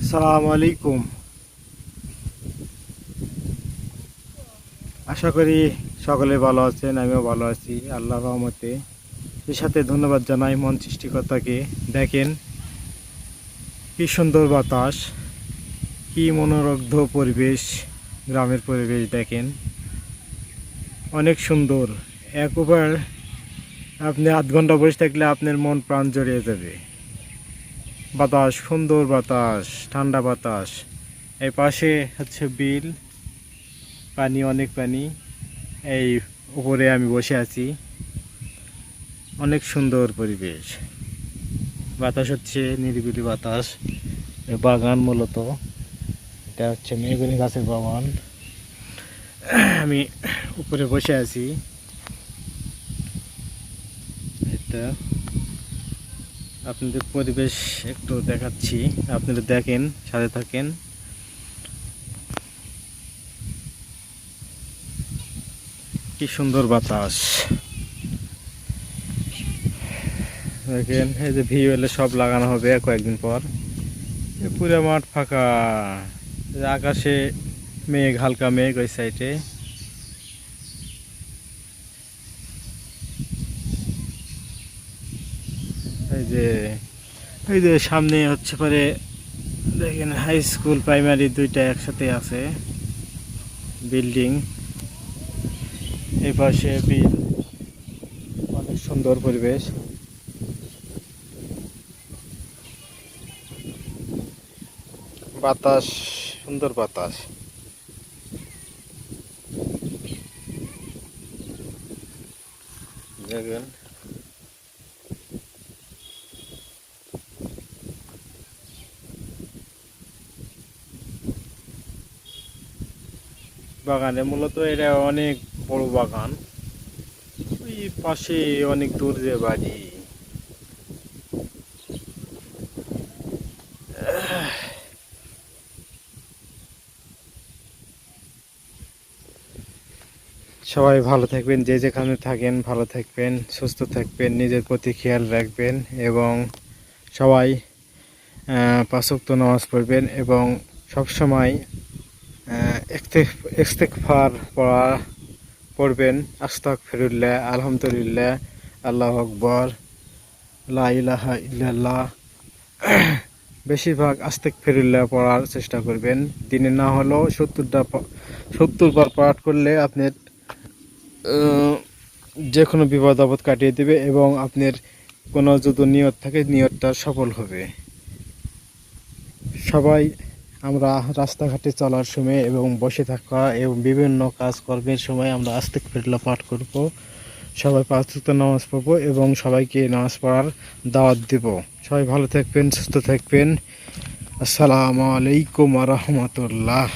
আসসালামু আলাইকুম। আশা করি সকলে ভালো আছেন, আমিও ভালো আছি আল্লাহর রহমতে। এর সাথে ধন্যবাদ জানাই মন সৃষ্টিকর্তাকে। দেখেন কি সুন্দর বাতাস, কি মনোরুগ্ধ পরিবেশ, গ্রামের পরিবেশ দেখেন অনেক সুন্দর। একবার আপনি আধ ঘন্টা বসে থাকলে আপনার মন প্রাণ জড়িয়ে যাবে। বাতাস, সুন্দর বাতাস, ঠান্ডা বাতাস। এই পাশে হচ্ছে বিল, পানি, অনেক পানি। এই উপরে আমি বসে আছি, অনেক সুন্দর পরিবেশ। বাতাস হচ্ছে নিরিবিলি বাতাস। বাগান মূলত এটা হচ্ছে মেহগনি গাছের বাগান। আমি উপরে বসে আছি। এটা আপনাদের পরিবেশ একটু দেখাচ্ছি, আপনারা দেখেন, সাথে থাকেন। কি সুন্দর বাতাস দেখেন। এই যে ভিওএল সব লাগানো হবে কয়েকদিন পর। পুরো মাঠ ফাঁকা, আকাশে মেঘ, হালকা মেঘ ওই সাইডে। এই যে সামনে হচ্ছে পরে দেখেন হাই স্কুল প্রাইমারি দুইটা একসাথে আছে বিল্ডিং। এই পাশে বিল, অনেক সুন্দর পরিবেশ। বাতাস, সুন্দর বাতাস দেখেন। বাগানে মূলত এটা অনেক বড় বাগান। ওই পাশে অনেক দূর যে বাড়ি। সবাই ভালো থাকবেন, যে যেখানে থাকেন ভালো থাকবেন, সুস্থ থাকবেন, নিজের প্রতি খেয়াল রাখবেন এবং সবাই পাঁচ ওয়াক্ত নামাজ পড়বেন এবং সবসময় ইস্তেগফার পড়বেন। আস্তাগফিরুল্লাহ, আলহামদুলিল্লাহ, আল্লাহু আকবার, লা ইলাহা ইল্লাল্লাহ। বেশিরভাগ আস্তাগফিরুল্লাহ পড়ার চেষ্টা করবেন। দিনে না হলেও 70 বার পাঠ করলে আপনার যে কোনো বিপদ আপদ কাটিয়ে দেবে এবং আপনার কোনো যদি নিয়ত থাকে নিয়তটা সফল হবে। সবাই আমরা রাস্তাঘাটে চলার সময় এবং বসে থাকা এবং বিভিন্ন কাজকর্মের সময় আমরা আস্তাগফিরুল্লাহ পাঠ করব। সবাই পাঁচ ওয়াক্ত নামাজ পড়বো এবং সবাইকে নামাজ পড়ার দাওয়াত দেব। সবাই ভালো থাকবেন, সুস্থ থাকবেন। আসসালামু আলাইকুম ওয়া রাহমাতুল্লাহ।